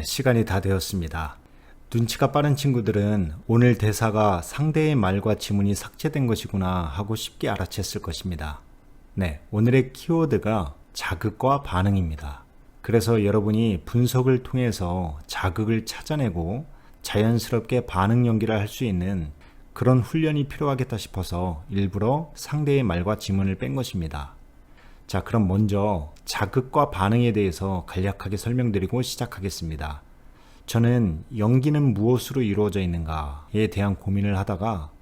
네, 시간이 다 되었습니다. 눈치가 빠른 친구들은 오늘 대사가 상대의 말과 지문이 삭제된 것이구나 하고 쉽게 알아챘을 것입니다. 네, 오늘의 키워드가 자극과 반응입니다. 그래서 여러분이 분석을 통해서 자극을 찾아내고 자연스럽게 반응 연기를 할 수 있는 그런 훈련이 필요하겠다 싶어서 일부러 상대의 말과 지문을 뺀 것입니다. 자, 그럼 먼저 자극과 반응에 대해서 간략하게 설명드리고 시작하겠습니다. 저는 연기는 무엇으로 이루어져 있는가에 대한 고민을 하다가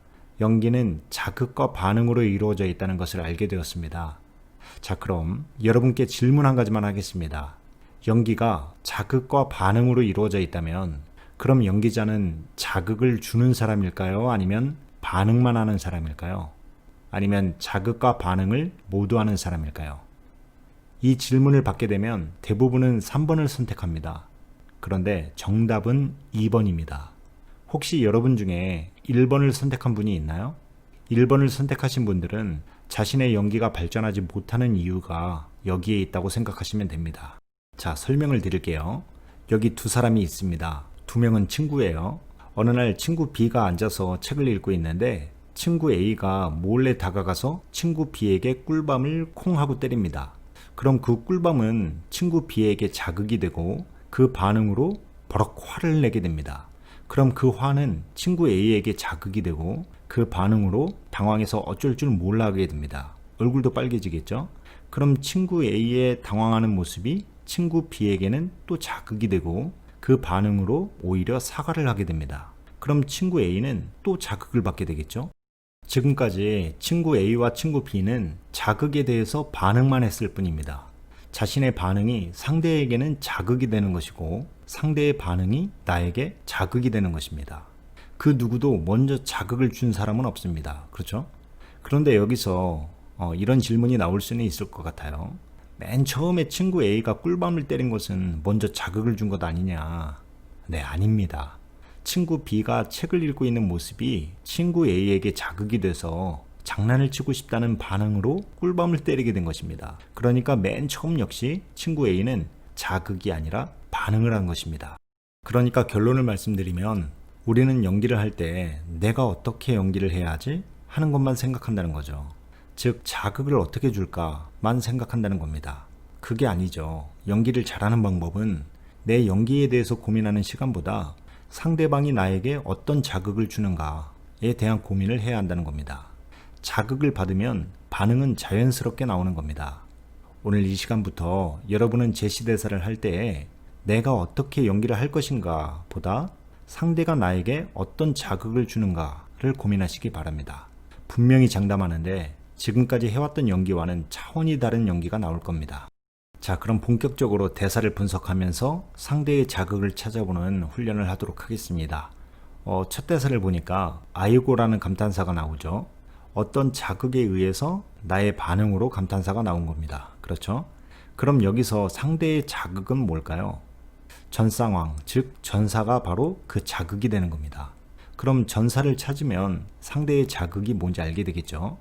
연기는 자극과 반응으로 이루어져 있다는 것을 알게 되었습니다. 자, 그럼 여러분께 질문 한 가지만 하겠습니다. 연기가 자극과 반응으로 이루어져 있다면 그럼 연기자는 자극을 주는 사람일까요? 아니면 반응만 하는 사람일까요? 아니면 자극과 반응을 모두 하는 사람일까요? 이 질문을 받게 되면 대부분은 3번을 선택합니다. 그런데 정답은 2번입니다. 혹시 여러분 중에 1번을 선택한 분이 있나요? 1번을 선택하신 분들은 자신의 연기가 발전하지 못하는 이유가 여기에 있다고 생각하시면 됩니다. 자, 설명을 드릴게요. 여기 두 사람이 있습니다. 두 명은 친구예요. 어느 날 친구 B가 앉아서 책을 읽고 있는데 친구 A가 몰래 다가가서 친구 B에게 꿀밤을 콩 하고 때립니다. 그럼 그 꿀밤은 친구 B에게 자극이 되고 그 반응으로 버럭 화를 내게 됩니다. 그럼 그 화는 친구 A에게 자극이 되고 그 반응으로 당황해서 어쩔 줄 몰라 하게 됩니다. 얼굴도 빨개지겠죠? 그럼 친구 A의 당황하는 모습이 친구 B에게는 또 자극이 되고 그 반응으로 오히려 사과를 하게 됩니다. 그럼 친구 A는 또 자극을 받게 되겠죠? 지금까지 친구 A와 친구 B는 자극에 대해서 반응만 했을 뿐입니다. 자신의 반응이 상대에게는 자극이 되는 것이고 상대의 반응이 나에게 자극이 되는 것입니다. 그 누구도 먼저 자극을 준 사람은 없습니다. 그렇죠? 그런데 여기서 이런 질문이 나올 수는 있을 것 같아요. 맨 처음에 친구 A가 꿀밤을 때린 것은 먼저 자극을 준 것 아니냐? 네, 아닙니다. 친구 B가 책을 읽고 있는 모습이 친구 A에게 자극이 돼서 장난을 치고 싶다는 반응으로 꿀밤을 때리게 된 것입니다. 그러니까 맨 처음 역시 친구 A는 자극이 아니라 반응을 한 것입니다. 그러니까 결론을 말씀드리면 우리는 연기를 할 때 내가 어떻게 연기를 해야 하지? 하는 것만 생각한다는 거죠. 즉 자극을 어떻게 줄까만 생각한다는 겁니다. 그게 아니죠. 연기를 잘하는 방법은 내 연기에 대해서 고민하는 시간보다 상대방이 나에게 어떤 자극을 주는가에 대한 고민을 해야 한다는 겁니다. 자극을 받으면 반응은 자연스럽게 나오는 겁니다. 오늘 이 시간부터 여러분은 제시대사를 할 때 내가 어떻게 연기를 할 것인가 보다 상대가 나에게 어떤 자극을 주는가를 고민하시기 바랍니다. 분명히 장담하는데 지금까지 해왔던 연기와는 차원이 다른 연기가 나올 겁니다. 자, 그럼 본격적으로 대사를 분석하면서 상대의 자극을 찾아보는 훈련을 하도록 하겠습니다. 첫 대사를 보니까 아이고라는 감탄사가 나오죠. 어떤 자극에 의해서 나의 반응으로 감탄사가 나온 겁니다. 그렇죠? 그럼 여기서 상대의 자극은 뭘까요? 전상황, 즉 전사가 바로 그 자극이 되는 겁니다. 그럼 전사를 찾으면 상대의 자극이 뭔지 알게 되겠죠?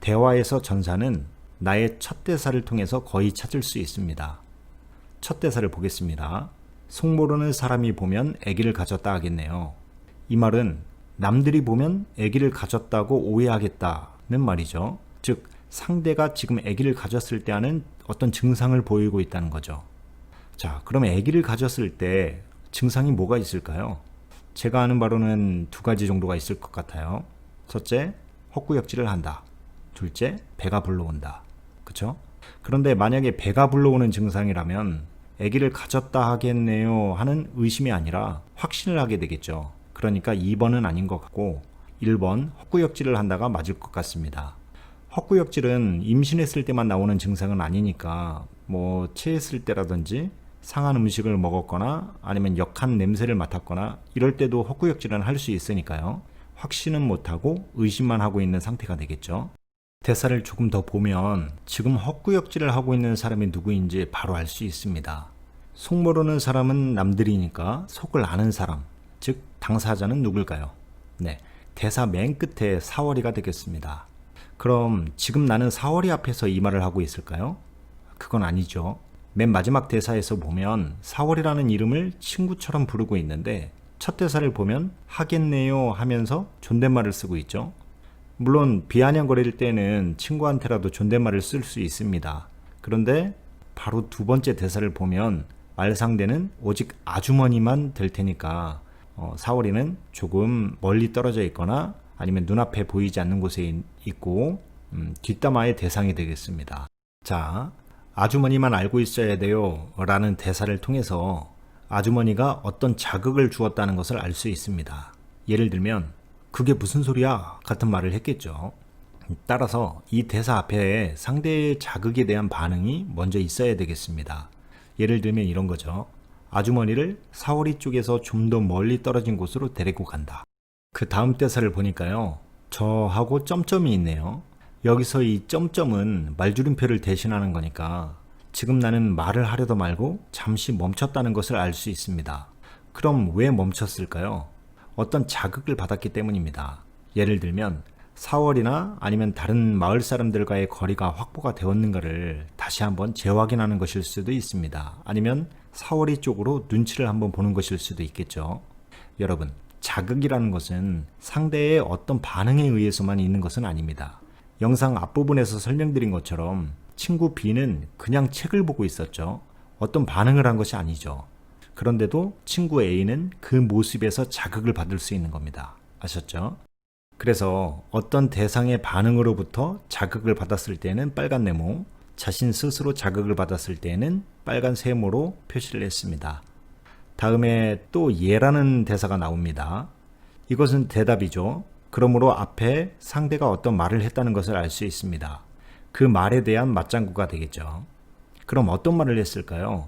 대화에서 전사는 나의 첫 대사를 통해서 거의 찾을 수 있습니다. 첫 대사를 보겠습니다. 속 모르는 사람이 보면 아기를 가졌다 하겠네요. 이 말은 남들이 보면 아기를 가졌다고 오해하겠다는 말이죠. 즉 상대가 지금 아기를 가졌을 때 하는 어떤 증상을 보이고 있다는 거죠. 자, 그럼 아기를 가졌을 때 증상이 뭐가 있을까요? 제가 아는 바로는 두 가지 정도가 있을 것 같아요. 첫째, 헛구역질을 한다. 둘째, 배가 불러온다. 그쵸? 그런데 만약에 배가 불러오는 증상이라면 아기를 가졌다 하겠네요 하는 의심이 아니라 확신을 하게 되겠죠. 그러니까 2번은 아닌 것 같고 1번 헛구역질을 한다가 맞을 것 같습니다. 헛구역질은 임신했을 때만 나오는 증상은 아니니까 뭐 체했을 때라든지 상한 음식을 먹었거나 아니면 역한 냄새를 맡았거나 이럴 때도 헛구역질은 할 수 있으니까요. 확신은 못하고 의심만 하고 있는 상태가 되겠죠. 대사를 조금 더 보면 지금 헛구역질을 하고 있는 사람이 누구인지 바로 알 수 있습니다. 속 모르는 사람은 남들이니까 속을 아는 사람, 즉 당사자는 누굴까요? 네, 대사 맨 끝에 사월이가 되겠습니다. 그럼 지금 나는 사월이 앞에서 이 말을 하고 있을까요? 그건 아니죠. 맨 마지막 대사에서 보면 4월이라는 이름을 친구처럼 부르고 있는데 첫 대사를 보면 하겠네요 하면서 존댓말을 쓰고 있죠. 물론 비아냥거릴 때는 친구한테라도 존댓말을 쓸 수 있습니다. 그런데 바로 두 번째 대사를 보면 말 상대는 오직 아주머니만 될 테니까 4월이는 조금 멀리 떨어져 있거나 아니면 눈앞에 보이지 않는 곳에 있고 뒷담화의 대상이 되겠습니다. 자, 아주머니만 알고 있어야 돼요 라는 대사를 통해서 아주머니가 어떤 자극을 주었다는 것을 알 수 있습니다. 예를 들면 그게 무슨 소리야 같은 말을 했겠죠. 따라서 이 대사 앞에 상대의 자극에 대한 반응이 먼저 있어야 되겠습니다. 예를 들면 이런 거죠. 아주머니를 4월이 쪽에서 좀 더 멀리 떨어진 곳으로 데리고 간다. 그 다음 대사를 보니까요. 저하고 점점이 있네요. 여기서 이 점점은 말줄임표를 대신하는 거니까 지금 나는 말을 하려도 말고 잠시 멈췄다는 것을 알 수 있습니다. 그럼 왜 멈췄을까요? 어떤 자극을 받았기 때문입니다. 예를 들면 4월이나 아니면 다른 마을 사람들과의 거리가 확보가 되었는가를 다시 한번 재확인하는 것일 수도 있습니다. 아니면 4월이 쪽으로 눈치를 한번 보는 것일 수도 있겠죠. 여러분, 자극이라는 것은 상대의 어떤 반응에 의해서만 있는 것은 아닙니다. 영상 앞부분에서 설명드린 것처럼 친구 B는 그냥 책을 보고 있었죠. 어떤 반응을 한 것이 아니죠. 그런데도 친구 A는 그 모습에서 자극을 받을 수 있는 겁니다. 아셨죠? 그래서 어떤 대상의 반응으로부터 자극을 받았을 때는 빨간 네모, 자신 스스로 자극을 받았을 때는 빨간 세모로 표시를 했습니다. 다음에 또 예라는 대사가 나옵니다. 이것은 대답이죠. 그러므로 앞에 상대가 어떤 말을 했다는 것을 알 수 있습니다. 그 말에 대한 맞장구가 되겠죠. 그럼 어떤 말을 했을까요?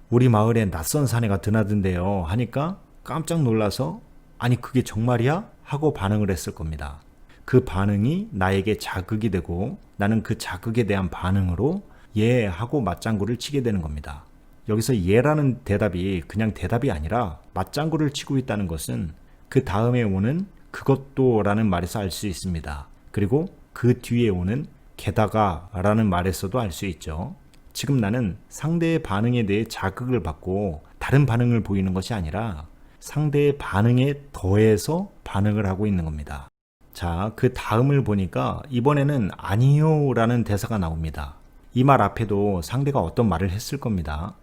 우리 마을에 낯선 사내가 드나든대요 하니까 깜짝 놀라서 아니 그게 정말이야? 하고 반응을 했을 겁니다. 그 반응이 나에게 자극이 되고 나는 그 자극에 대한 반응으로 예 하고 맞장구를 치게 되는 겁니다. 여기서 예라는 대답이 그냥 대답이 아니라 맞장구를 치고 있다는 것은 그 다음에 오는 그것도 라는 말에서 알 수 있습니다. 그리고 그 뒤에 오는 게다가 라는 말에서도 알 수 있죠. 지금 나는 상대의 반응에 대해 자극을 받고 다른 반응을 보이는 것이 아니라 상대의 반응에 더해서 반응을 하고 있는 겁니다. 자, 그 다음을 보니까 이번에는 아니요 라는 대사가 나옵니다. 이 말 앞에도 상대가 어떤 말을 했을 겁니다.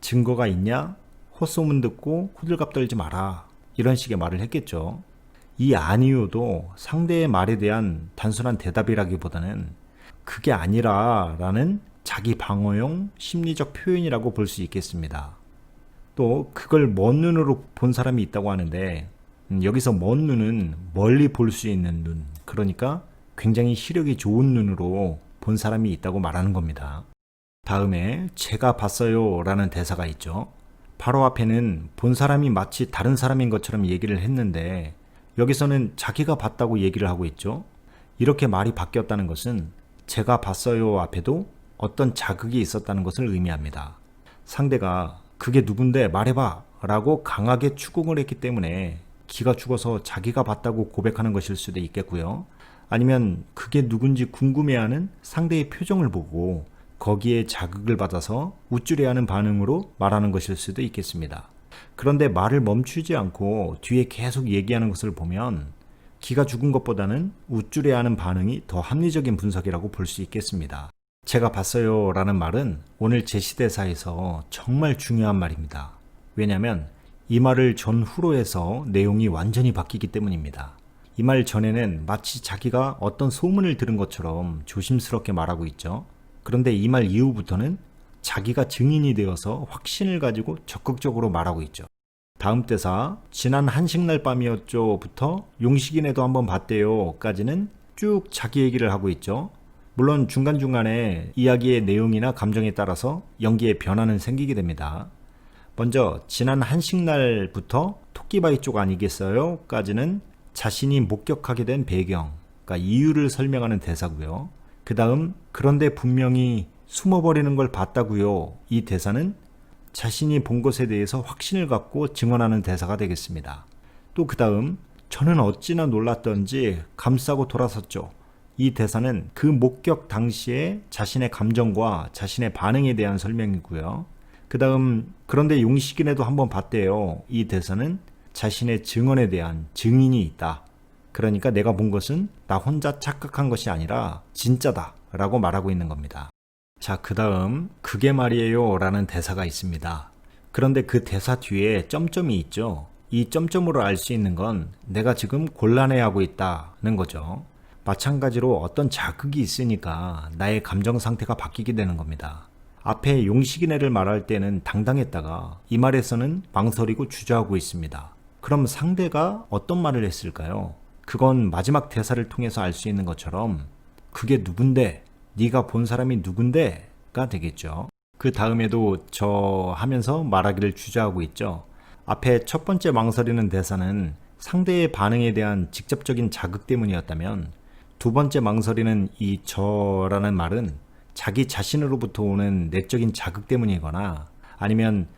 증거가 있냐? 헛소문 듣고 호들갑 떨지 마라. 이런 식의 말을 했겠죠. 이 아니요도 상대의 말에 대한 단순한 대답이라기보다는 그게 아니라 라는 자기 방어용 심리적 표현이라고 볼 수 있겠습니다. 또 그걸 먼 눈으로 본 사람이 있다고 하는데 여기서 먼 눈은 멀리 볼 수 있는 눈, 그러니까 굉장히 시력이 좋은 눈으로 본 사람이 있다고 말하는 겁니다. 다음에 제가 봤어요 라는 대사가 있죠. 바로 앞에는 본 사람이 마치 다른 사람인 것처럼 얘기를 했는데 여기서는 자기가 봤다고 얘기를 하고 있죠. 이렇게 말이 바뀌었다는 것은 제가 봤어요 앞에도 어떤 자극이 있었다는 것을 의미합니다. 상대가 그게 누군데 말해봐 라고 강하게 추궁을 했기 때문에 기가 죽어서 자기가 봤다고 고백하는 것일 수도 있겠고요. 아니면 그게 누군지 궁금해하는 상대의 표정을 보고 거기에 자극을 받아서 우쭐해하는 반응으로 말하는 것일 수도 있겠습니다. 그런데 말을 멈추지 않고 뒤에 계속 얘기하는 것을 보면 기가 죽은 것보다는 우쭐해하는 반응이 더 합리적인 분석이라고 볼 수 있겠습니다. 제가 봤어요 라는 말은 오늘 제시대사에서 정말 중요한 말입니다. 왜냐하면 이 말을 전후로 해서 내용이 완전히 바뀌기 때문입니다. 이 말 전에는 마치 자기가 어떤 소문을 들은 것처럼 조심스럽게 말하고 있죠. 그런데 이 말 이후부터는 자기가 증인이 되어서 확신을 가지고 적극적으로 말하고 있죠. 다음 대사 지난 한식날 밤이었죠부터 용식이네도 한번 봤대요 까지는 쭉 자기 얘기를 하고 있죠. 물론 중간중간에 이야기의 내용이나 감정에 따라서 연기의 변화는 생기게 됩니다. 먼저 지난 한식날부터 토끼바위 쪽 아니겠어요? 까지는 자신이 목격하게 된 배경, 그러니까 이유를 설명하는 대사고요. 그 다음 그런데 분명히 숨어버리는 걸 봤다고요. 이 대사는 자신이 본 것에 대해서 확신을 갖고 증언하는 대사가 되겠습니다. 또 그 다음 저는 어찌나 놀랐던지 감싸고 돌아섰죠. 이 대사는 그 목격 당시에 자신의 감정과 자신의 반응에 대한 설명이고요. 그 다음 그런데 용식인에도 한번 봤대요. 이 대사는 자신의 증언에 대한 증인이 있다. 그러니까 내가 본 것은 나 혼자 착각한 것이 아니라 진짜다 라고 말하고 있는 겁니다. 자, 그 다음 그게 말이에요 라는 대사가 있습니다. 그런데 그 대사 뒤에 점점이 있죠. 이 점점으로 알 수 있는 건 내가 지금 곤란해하고 있다는 거죠. 마찬가지로 어떤 자극이 있으니까 나의 감정 상태가 바뀌게 되는 겁니다. 앞에 용식이네를 말할 때는 당당했다가 이 말에서는 망설이고 주저하고 있습니다. 그럼 상대가 어떤 말을 했을까요? 그건 마지막 대사를 통해서 알 수 있는 것처럼 그게 누군데? 네가 본 사람이 누군데?가 되겠죠. 그 다음에도 저 하면서 말하기를 주저하고 있죠. 앞에 첫 번째 망설이는 대사는 상대의 반응에 대한 직접적인 자극 때문이었다면 두 번째 망설이는 이 저라는 말은 자기 자신으로부터 오는 내적인 자극 때문이거나 아니면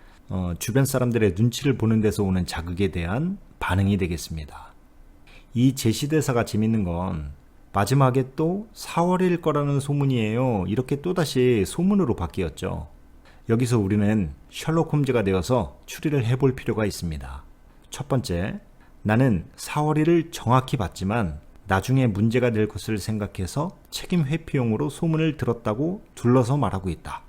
주변 사람들의 눈치를 보는 데서 오는 자극에 대한 반응이 되겠습니다. 이 제시대사가 재밌는 건 마지막에 또 4월일 거라는 소문이에요. 이렇게 또다시 소문으로 바뀌었죠. 여기서 우리는 셜록 홈즈가 되어서 추리를 해볼 필요가 있습니다. 첫 번째, 나는 4월일을 정확히 봤지만 나중에 문제가 될 것을 생각해서 책임 회피용으로 소문을 들었다고 둘러서 말하고 있다.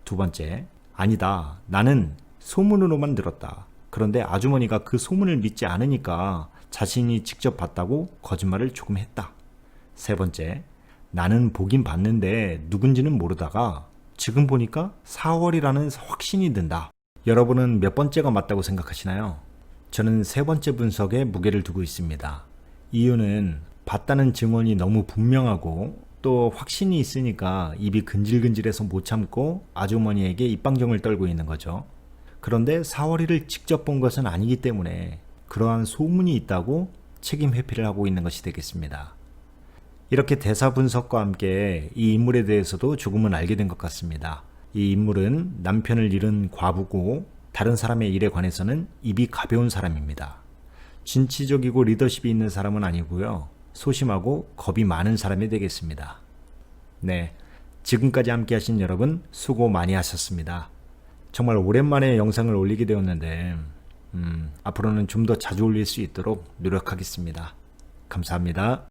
두 번째, 아니다. 나는 소문으로만 들었다. 그런데 아주머니가 그 소문을 믿지 않으니까 자신이 직접 봤다고 거짓말을 조금 했다. 세 번째, 나는 보긴 봤는데 누군지는 모르다가 지금 보니까 4월이라는 확신이 든다. 여러분은 몇 번째가 맞다고 생각하시나요? 저는 세 번째 분석에 무게를 두고 있습니다. 이유는 봤다는 증언이 너무 분명하고 또 확신이 있으니까 입이 근질근질해서 못 참고 아주머니에게 입방정을 떨고 있는 거죠. 그런데 4월이를 직접 본 것은 아니기 때문에 그러한 소문이 있다고 책임 회피를 하고 있는 것이 되겠습니다. 이렇게 대사 분석과 함께 이 인물에 대해서도 조금은 알게 된 것 같습니다. 이 인물은 남편을 잃은 과부고 다른 사람의 일에 관해서는 입이 가벼운 사람입니다. 진취적이고 리더십이 있는 사람은 아니고요. 소심하고 겁이 많은 사람이 되겠습니다. 네, 지금까지 함께 하신 여러분 수고 많이 하셨습니다. 정말 오랜만에 영상을 올리게 되었는데 앞으로는 좀 더 자주 올릴 수 있도록 노력하겠습니다. 감사합니다.